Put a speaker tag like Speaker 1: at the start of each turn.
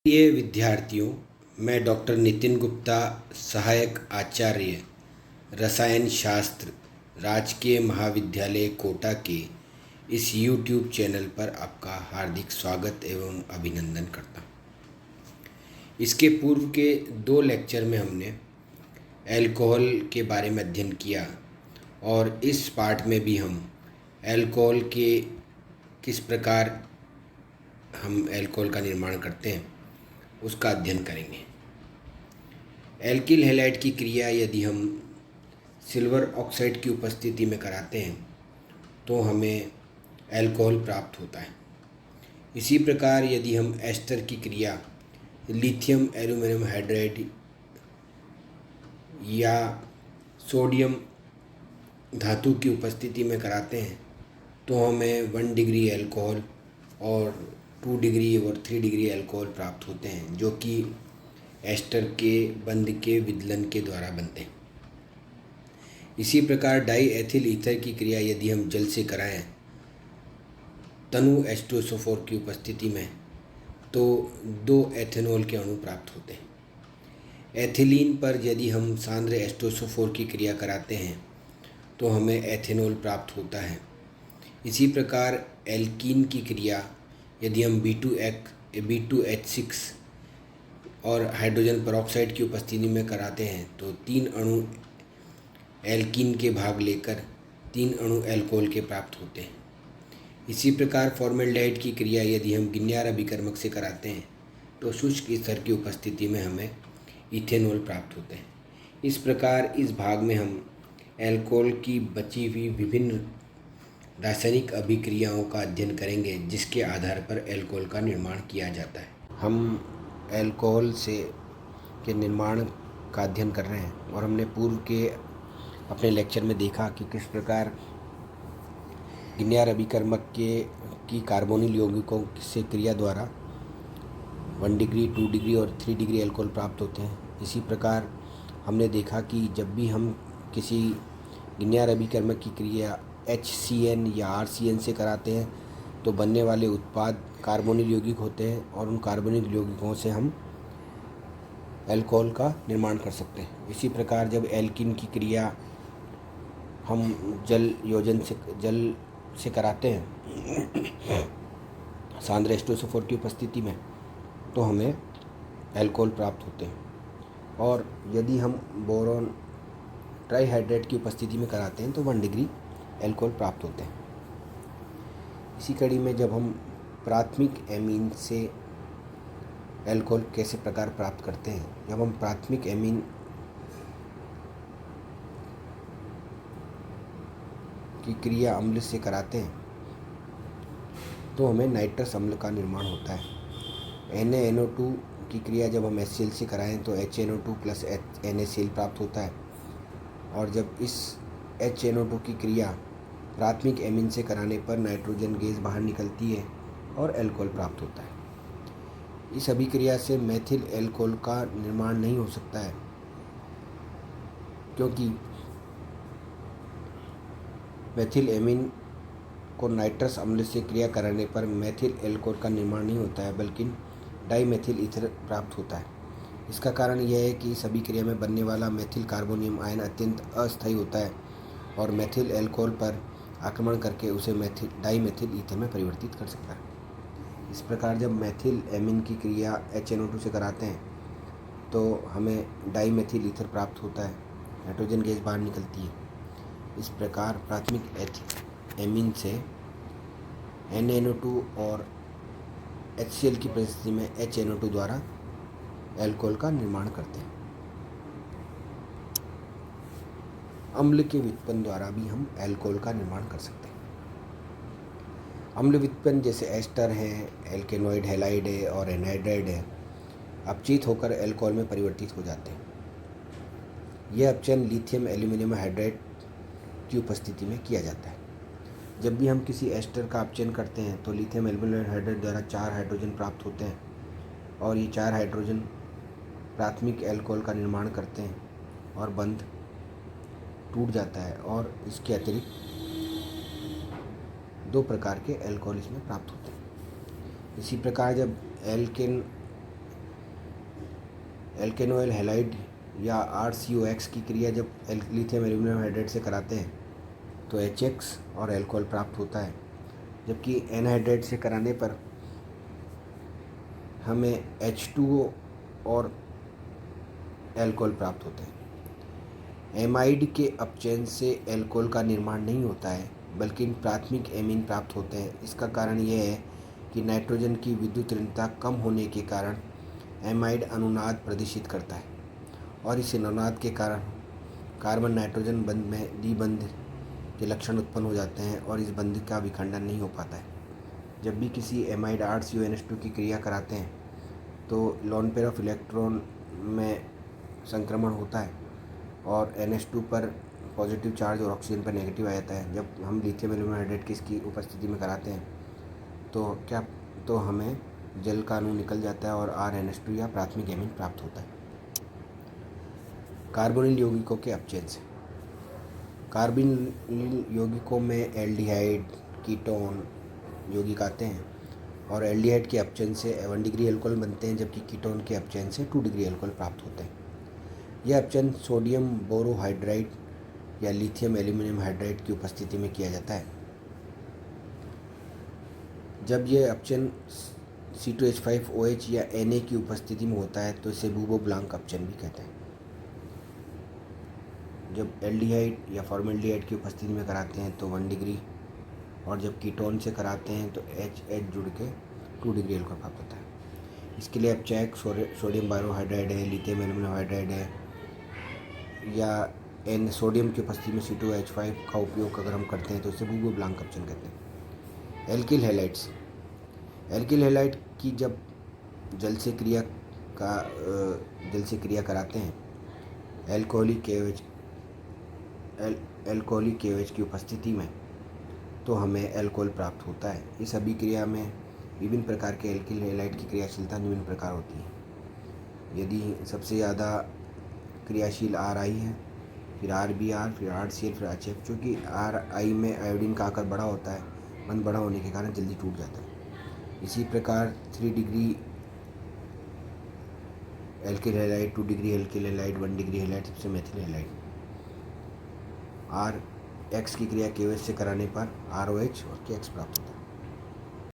Speaker 1: प्रिय विद्यार्थियों, मैं डॉक्टर नितिन गुप्ता, सहायक आचार्य रसायन शास्त्र, राजकीय महाविद्यालय कोटा के इस YouTube चैनल पर आपका हार्दिक स्वागत एवं अभिनंदन करता हूँ। इसके पूर्व के 2 लेक्चर में हमने अल्कोहल के बारे में अध्ययन किया और इस पाठ में भी हम अल्कोहल के किस प्रकार हम अल्कोहल का निर्माण करते हैं उसका अध्ययन करेंगे। एल्किल हैलाइड की क्रिया यदि हम सिल्वर ऑक्साइड की उपस्थिति में कराते हैं तो हमें अल्कोहल प्राप्त होता है। इसी प्रकार यदि हम एस्टर की क्रिया लिथियम एल्यूमिनियम हाइड्राइड या सोडियम धातु की उपस्थिति में कराते हैं तो हमें 1 डिग्री अल्कोहल और 2 डिग्री और 3 डिग्री अल्कोहल प्राप्त होते हैं, जो कि एस्टर के बंध के विदलन के द्वारा बनते हैं। इसी प्रकार डाई एथिल ईथर की क्रिया यदि हम जल से कराएं तनु H2SO4 की उपस्थिति में तो 2 एथेनॉल के अणु प्राप्त होते हैं। एथिलीन पर यदि हम सांद्र H2SO4 की क्रिया कराते हैं तो हमें एथेनॉल प्राप्त होता है। इसी प्रकार एल्कीन की क्रिया यदि हम B2H6 और हाइड्रोजन पेरोक्साइड की उपस्थिति में कराते हैं तो 3 अणु एल्कीन के भाग लेकर 3 अणु अल्कोहल के प्राप्त होते हैं। इसी प्रकार फॉर्मेल्डिहाइड की क्रिया यदि हम गिन्यार अभिकर्मक से कराते हैं तो शुष्क ईथर की उपस्थिति में हमें इथेनॉल प्राप्त होते हैं। इस प्रकार इस भाग में हम अल्कोहल की बची हुई विभिन्न रासायनिक अभिक्रियाओं का अध्ययन करेंगे जिसके आधार पर अल्कोहल का निर्माण किया जाता है। हम अल्कोहल के निर्माण का अध्ययन कर रहे हैं और हमने पूर्व के अपने लेक्चर में देखा कि किस प्रकार गिन्यार अभिकर्मक की कार्बोनिल यौगिकों से क्रिया द्वारा 1 डिग्री 2 डिग्री और 3 डिग्री अल्कोहल प्राप्त होते हैं। इसी प्रकार हमने देखा कि जब भी हम किसी गिन्यार अभिकर्मक की क्रिया HCN या RCN से कराते हैं तो बनने वाले उत्पाद कार्बोनिल यौगिक होते हैं और उन कार्बोनिल यौगिकों से हम अल्कोहल का निर्माण कर सकते हैं। इसी प्रकार जब एल्कीन की क्रिया हम जल से कराते हैं सांद्र H2SO4 की उपस्थिति में तो हमें अल्कोहल प्राप्त होते हैं। और यदि हम बोरॉन ट्राईहाइड्रेट की उपस्थिति में कराते हैं तो 1 डिग्री अल्कोहल प्राप्त होते हैं। इसी कड़ी में जब हम प्राथमिक एमीन से अल्कोहल कैसे प्रकार प्राप्त करते हैं, जब हम प्राथमिक एमीन की क्रिया अम्ल से कराते हैं तो हमें नाइट्रस अम्ल का निर्माण होता है। NaNO2 की क्रिया जब हम HCl से कराएं तो HNO2 प्लस NaCl प्राप्त होता है और जब इस HNO2 की क्रिया प्राथमिक एमीन से कराने पर नाइट्रोजन गैस बाहर निकलती है और अल्कोहल प्राप्त होता है। इस अभिक्रिया से मेथिल अल्कोहल का निर्माण नहीं हो सकता है क्योंकि मेथिल एमीन को नाइट्रस अम्ल से क्रिया कराने पर मेथिल अल्कोहल का निर्माण नहीं होता है बल्कि डाईमेथिल ईथर प्राप्त होता है। इसका कारण यह है कि इस अभिक्रिया में बनने वाला मेथिल कार्बोनियम आयन अत्यंत अस्थायी होता है और मेथिल अल्कोहल पर आक्रमण करके उसे डाईमेथिल ईथर में परिवर्तित कर सकता है। इस प्रकार जब मेथिल एमीन की क्रिया HNO2 से कराते हैं तो हमें डाईमेथिल ईथर प्राप्त होता है, नाइट्रोजन गैस बाहर निकलती है। इस प्रकार प्राथमिक एमीन से NaNO2 और HCl की परिस्थिति में HNO2 द्वारा अल्कोहल का निर्माण करते हैं। अम्ल के व्युत्पन्न द्वारा भी हम अल्कोहल का निर्माण कर सकते हैं। अम्ल व्युत्पन्न जैसे एस्टर है, एल्केनॉइड हैलाइड है और एनहाइड्राइड है, अपचित होकर अल्कोहल में परिवर्तित हो जाते हैं। यह अपचयन लिथियम एल्यूमिनियम हाइड्राइड की उपस्थिति में किया जाता है। जब भी हम किसी एस्टर का अपचयन करते हैं तो लिथियम एल्यूमिनियम हाइड्राइड द्वारा 4 हाइड्रोजन प्राप्त होते हैं और ये 4 हाइड्रोजन प्राथमिक अल्कोहल का निर्माण करते हैं और बंध टूट जाता है और इसके अतिरिक्त 2 प्रकार के अल्कोहल इसमें प्राप्त होते हैं। इसी प्रकार जब एल्केन एल्केनोइल हैलाइड या RCOX की क्रिया जब लिथियम एल्यूमिनियम हाइड्राइड से कराते हैं तो HX और एल्कोहल प्राप्त होता है, जबकि एनहाइड्राइड से कराने पर हमें H2O और एल्कोहल प्राप्त होते हैं। एमाइड के अपचयन से एल्कोहल का निर्माण नहीं होता है, बल्कि प्राथमिक एमीन प्राप्त होते हैं। इसका कारण यह है कि नाइट्रोजन की विद्युत ऋणता कम होने के कारण एमाइड अनुनाद प्रदर्शित करता है, और इस अनुनाद के कारण कार्बन नाइट्रोजन बंध में द्विबंध के लक्षण उत्पन्न हो जाते हैं और इस बंध का विखंडन नहीं हो पाता है। जब भी किसी एमाइड RCONH2 की क्रिया कराते हैं तो लोन पेयर ऑफ इलेक्ट्रॉन में संक्रमण होता है और NH2 पर पॉजिटिव चार्ज और ऑक्सीजन पर नेगेटिव आ जाता है। जब हम लिथियम एल्यूमिनियम हाइड्राइड की इसकी उपस्थिति में कराते हैं तो हमें जल का अणु निकल जाता है और RNH2 या प्राथमिक एमीन प्राप्त होता है। कार्बोनिल यौगिकों के अपचयन से कार्बोनिल यौगिकों में एल्डिहाइड, कीटोन यौगिक आते हैं और एल्डिहाइड के अपचयन से 1 डिग्री अल्कोहल बनते हैं, जबकि कीटोन के अपचयन से 2 डिग्री अल्कोहल प्राप्त होते हैं। यह अपचयन सोडियम बोरोहाइड्राइड या लिथियम एल्यूमिनियम हाइड्राइड की उपस्थिति में किया जाता है। जब यह अपचयन C2H5OH या Na की उपस्थिति में होता है तो इसे बूबो ब्लांक अपचयन भी कहते हैं। जब एल्डिहाइड या फॉर्मेल्डिहाइड की उपस्थिति में कराते हैं तो 1 डिग्री, और जब कीटोन से कराते हैं तो HH जुड़ के 2 डिग्री अल्कोहल प्राप्त होता है। इसके लिए अपचायक सोडियम बोरोहाइड्राइड है, लिथियम एल्यूमिनियम हाइड्राइड है, या सोडियम की उपस्थिति में C2H5 का उपयोग अगर हम करते हैं तो इसे बूबो ब्लांक अपचयन कहते हैं। एल्किल हैलाइड्स की जब जल से क्रिया कराते हैं एल्कोहलिक KOH की उपस्थिति में तो हमें एल्कोहल प्राप्त होता है। इस अभिक्रिया में विभिन्न प्रकार के एल्किल हैलाइड की क्रियाशीलता निम्न प्रकार होती है। यदि सबसे ज़्यादा क्रियाशील RI है, फिर RBr, फिर RCl, फिर HF। चूँकि RI में आयोडीन का आकार बड़ा होता है, बंध बड़ा होने के कारण जल्दी टूट जाता है। इसी प्रकार 3 degree alkyl halide, 2 degree alkyl halide, 1 degree halide, सबसे मेथिल हैलाइड। RX की क्रिया KOH से कराने पर ROH और KX प्राप्त होता है।